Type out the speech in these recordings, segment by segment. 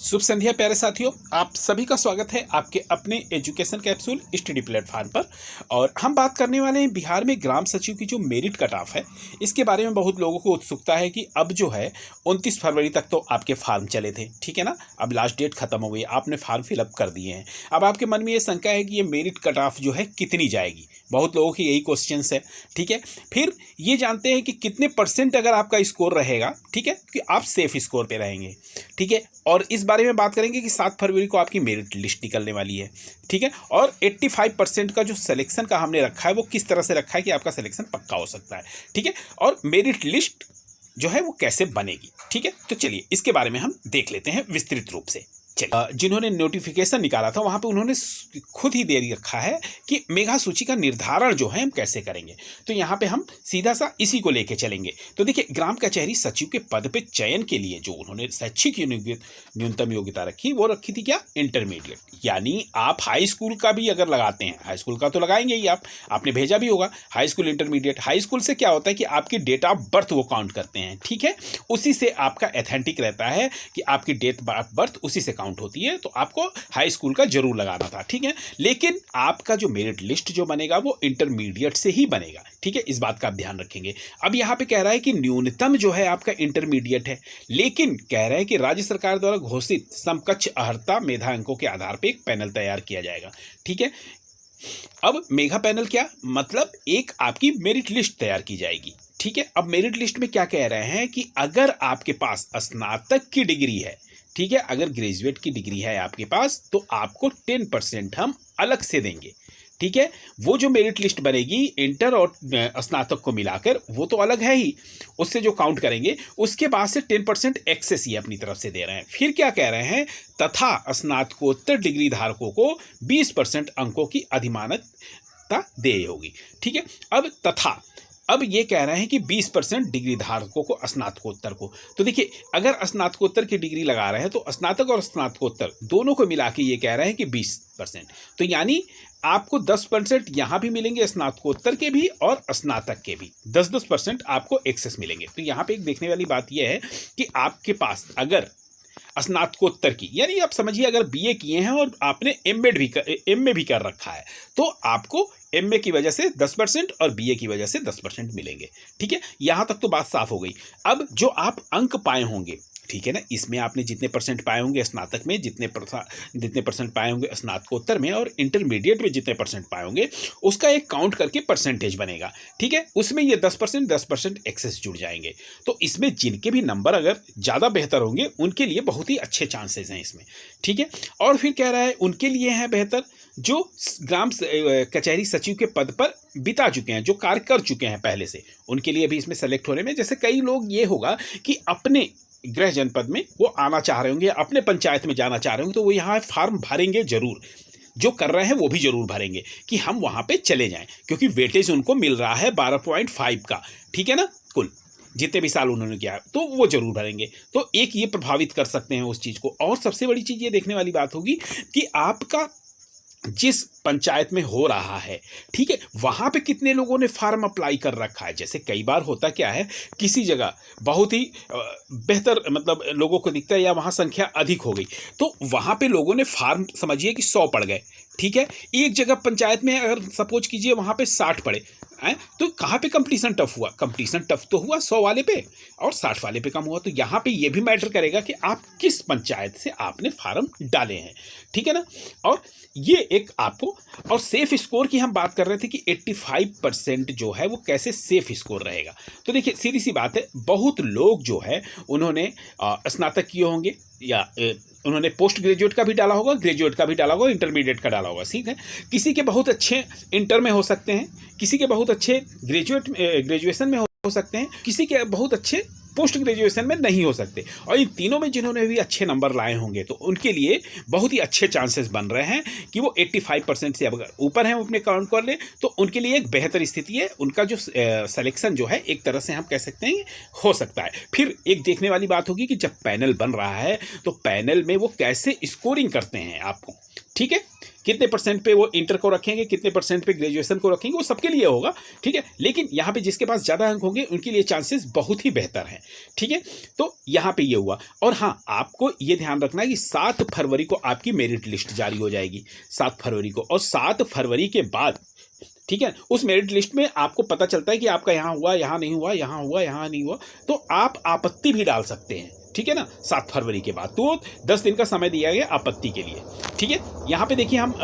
शुभ संध्या प्यारे साथियों, आप सभी का स्वागत है आपके अपने एजुकेशन कैप्सूल स्टडी प्लेटफॉर्म पर। और हम बात करने वाले हैं बिहार में ग्राम सचिव की जो मेरिट कट ऑफ है, इसके बारे में बहुत लोगों को उत्सुकता है कि अब जो है 29 फरवरी तक तो आपके फॉर्म चले थे, ठीक है ना। अब लास्ट डेट खत्म हो गई, आपने फॉर्म फिलअप कर दिए हैं। अब आपके मन में ये शंका है कि ये मेरिट कट ऑफ जो है कितनी जाएगी, बहुत लोगों की यही क्वेश्चन है, ठीक है। फिर ये जानते हैं कि कितने % अगर आपका स्कोर रहेगा, ठीक है, कि आप सेफ स्कोर पे रहेंगे, ठीक है। और इस बारे में बात करेंगे कि 7 फरवरी को आपकी मेरिट लिस्ट निकलने वाली है, ठीक है। और 85% का जो सिलेक्शन का हमने रखा है वो किस तरह से रखा है कि आपका सिलेक्शन पक्का हो सकता है, ठीक है। और मेरिट लिस्ट जो है वो कैसे बनेगी, ठीक है। तो चलिए इसके बारे में हम देख लेते हैं विस्तृत रूप से। जिन्होंने नोटिफिकेशन निकाला था वहां पे उन्होंने खुद ही दे रखा है कि मेगा सूची का निर्धारण जो है हम कैसे करेंगे। तो यहाँ पे हम सीधा सा इसी को लेके चलेंगे। तो देखिए, ग्राम कचहरी सचिव के पद पे चयन के लिए जो उन्होंने शैक्षिक न्यूनतम योग्यता रखी, वो रखी थी क्या, इंटरमीडिएट। यानी आप हाई स्कूल का भी अगर लगाते हैं, हाई स्कूल का तो लगाएंगे ही, आपने भेजा भी होगा high school, intermediate. High school से क्या होता है कि आपकी डेट ऑफ बर्थ वो काउंट करते हैं, ठीक है। उसी से आपका एथेंटिक रहता है कि आपकी डेट ऑफ बर्थ उसी से काउंट होती है। तो आपको हाई स्कूल का जरूर लगाना था, ठीक है। लेकिन आपका जो मेरिट लिस्ट जो बनेगा वो इंटरमीडिएट से ही बनेगा, ठीक है। इस बात का आप ध्यान रखेंगे। अब यहां पे कह रहा है कि न्यूनतम जो है आपका इंटरमीडिएट है, लेकिन कह रहा है कि राज्य सरकार द्वारा घोषित समकक्ष अर्हता मेधा अंकों के आधार पर एक पैनल तैयार किया जाएगा, ठीक है। अब मेगा पैनल क्या मतलब, एक आपकी मेरिट लिस्ट तैयार की जाएगी, ठीक है। अब मेरिट लिस्ट में क्या कह रहे हैं कि अगर आपके पास स्नातक की डिग्री है, ठीक है, अगर ग्रेजुएट की डिग्री है आपके पास, तो आपको 10% हम अलग से देंगे, ठीक है। वो जो मेरिट लिस्ट बनेगी इंटर और स्नातक को मिलाकर, वो तो अलग है ही, उससे जो काउंट करेंगे उसके बाद से 10% एक्सेस ही अपनी तरफ से दे रहे हैं। फिर क्या कह रहे हैं, तथा स्नातकोत्तर डिग्री धारकों को 20% अंकों की अधिमानता दे होगी, ठीक है। अब ये कह रहे हैं कि 20% डिग्री धारकों को, स्नातकोत्तर को। तो देखिए, अगर स्नातकोत्तर की डिग्री लगा रहे हैं तो स्नातक और स्नातकोत्तर दोनों को मिला के ये कह रहे हैं कि 20%। तो यानी आपको 10% यहाँ भी मिलेंगे, स्नातकोत्तर के भी और स्नातक के भी 10% आपको एक्सेस मिलेंगे। तो यहाँ पे एक देखने वाली बात यह है कि आपके पास अगर स्नातकोत्तर की, यानी आप समझिए अगर बीए किए हैं और आपने एमए भी कर रखा है, तो आपको एमए की वजह से 10% और बीए की वजह से 10% मिलेंगे, ठीक है। यहां तक तो बात साफ हो गई। अब जो आप अंक पाए होंगे, ठीक है ना, इसमें आपने जितने % पाए होंगे स्नातक में, जितने % पाए होंगे स्नातकोत्तर में, और इंटरमीडिएट में जितने % पाए होंगे, उसका एक काउंट करके परसेंटेज बनेगा, ठीक है। उसमें ये 10% एक्सेस जुड़ जाएंगे। तो इसमें जिनके भी नंबर अगर ज़्यादा बेहतर होंगे उनके लिए बहुत ही अच्छे चांसेस हैं इसमें, ठीक है। और फिर कह रहा है उनके लिए है बेहतर जो ग्राम कचहरी सचिव के पद पर बिता चुके हैं, जो कार्य कर चुके हैं पहले से, उनके लिए भी इसमें सेलेक्ट होने में। जैसे कई लोग ये होगा कि अपने गृह जनपद में वो आना चाह रहे होंगे, अपने पंचायत में जाना चाह रहे होंगे, तो वो यहाँ फार्म भरेंगे जरूर, जो कर रहे हैं वो भी जरूर भरेंगे कि हम वहाँ पे चले जाएं, क्योंकि वेटेज उनको मिल रहा है 12.5 का, ठीक है ना, कुल जितने भी साल उन्होंने किया, तो वो जरूर भरेंगे। तो एक ये प्रभावित कर सकते हैं उस चीज़ को। और सबसे बड़ी चीज़ ये देखने वाली बात होगी कि आपका जिस पंचायत में हो रहा है, ठीक है, वहाँ पे कितने लोगों ने फार्म अप्लाई कर रखा है। जैसे कई बार होता क्या है, किसी जगह बहुत ही बेहतर मतलब लोगों को दिखता है या वहाँ संख्या अधिक हो गई, तो वहाँ पे लोगों ने फार्म समझिए कि 100 पड़ गए, ठीक है। एक जगह पंचायत में अगर सपोज कीजिए वहाँ पे 60 पड़े हैं, तो कहाँ पे कंपटीशन टफ हुआ, कंपटीशन टफ तो हुआ 100 वाले पे और 60 वाले पे कम हुआ। तो यहाँ पे ये भी मैटर करेगा कि आप किस पंचायत से आपने फार्म डाले हैं, ठीक है ना। और ये एक आपको, और सेफ स्कोर की हम बात कर रहे थे कि 85% जो है वो कैसे सेफ स्कोर रहेगा। तो देखिए, सीधी सी बात है, बहुत लोग जो है उन्होंने स्नातक किए होंगे, या उन्होंने पोस्ट ग्रेजुएट का भी डाला होगा, ग्रेजुएट का भी डाला होगा, इंटरमीडिएट का डाला होगा, ठीक है। किसी के बहुत अच्छे इंटर में हो सकते हैं, किसी के बहुत अच्छे ग्रेजुएशन में हो सकते हैं, किसी के बहुत अच्छे पोस्ट ग्रेजुएशन में नहीं हो सकते। और इन तीनों में जिन्होंने भी अच्छे नंबर लाए होंगे, तो उनके लिए बहुत ही अच्छे चांसेस बन रहे हैं कि वो 85% से अगर ऊपर हैं, वो अपने काउंट कर लें, तो उनके लिए एक बेहतर स्थिति है। उनका जो सिलेक्शन जो है एक तरह से हम कह सकते हैं हो सकता है। फिर एक देखने वाली बात होगी कि जब पैनल बन रहा है तो पैनल में वो कैसे स्कोरिंग करते हैं आपको, ठीक है। कितने % पे वो इंटर को रखेंगे, कितने % पे ग्रेजुएशन को रखेंगे, वो सबके लिए होगा, ठीक है। लेकिन यहाँ पे जिसके पास ज़्यादा अंक होंगे उनके लिए चांसेस बहुत ही बेहतर हैं, ठीक है। तो यहाँ पे ये हुआ। और हाँ, आपको ये ध्यान रखना है कि 7 फरवरी को आपकी मेरिट लिस्ट जारी हो जाएगी, 7 फरवरी को। और 7 फरवरी के बाद, ठीक है, उस मेरिट लिस्ट में आपको पता चलता है कि आपका यहाँ हुआ, यहाँ नहीं हुआ, यहाँ हुआ, यहाँ नहीं हुआ, तो आप आपत्ति भी डाल सकते हैं, ठीक है ना, 7 फरवरी के बाद। तो 10 दिन का समय दिया गया आपत्ति के लिए, ठीक है। यहाँ पे देखिए, हम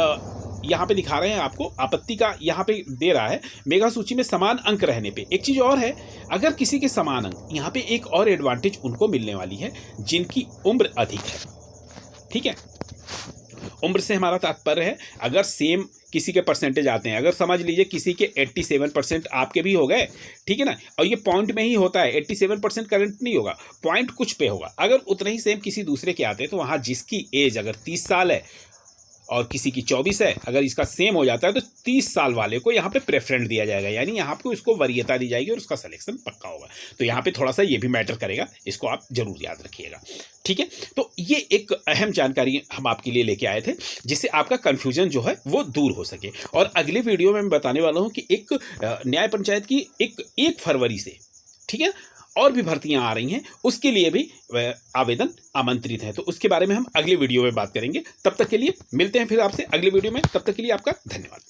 यहाँ पे दिखा रहे हैं आपको आपत्ति का, यहाँ पे दे रहा है मेगा सूची में समान अंक रहने पे। एक चीज़ और है, अगर किसी के समान अंक, यहाँ पे एक और एडवांटेज उनको मिलने वाली है जिनकी उम्र अधिक है, ठीक है। उम्र से हमारा तात्पर्य है, अगर सेम किसी के परसेंटेज आते हैं, अगर समझ लीजिए किसी के 87% आपके भी हो गए, ठीक है ना, और ये पॉइंट में ही होता है, 87% करंट नहीं होगा, पॉइंट कुछ पे होगा। अगर उतने ही सेम किसी दूसरे के आते हैं तो वहाँ जिसकी एज अगर 30 साल है और किसी की 24 है, अगर इसका सेम हो जाता है तो 30 साल वाले को यहाँ पे प्रेफरेंस दिया जाएगा, यानी यहाँ पे इसको वरीयता दी जाएगी और उसका सिलेक्शन पक्का होगा। तो यहाँ पे थोड़ा सा ये भी मैटर करेगा, इसको आप जरूर याद रखिएगा, ठीक है। तो ये एक अहम जानकारी हम आपके लिए लेके आए थे, जिससे आपका कन्फ्यूजन जो है वो दूर हो सके। और अगले वीडियो में मैं बताने वाला हूँ कि एक न्याय पंचायत की 1 फरवरी से, ठीक है, और भी भर्तियां आ रही हैं, उसके लिए भी आवेदन आमंत्रित है। तो उसके बारे में हम अगले वीडियो में बात करेंगे। तब तक के लिए मिलते हैं फिर आपसे अगले वीडियो में। तब तक के लिए आपका धन्यवाद।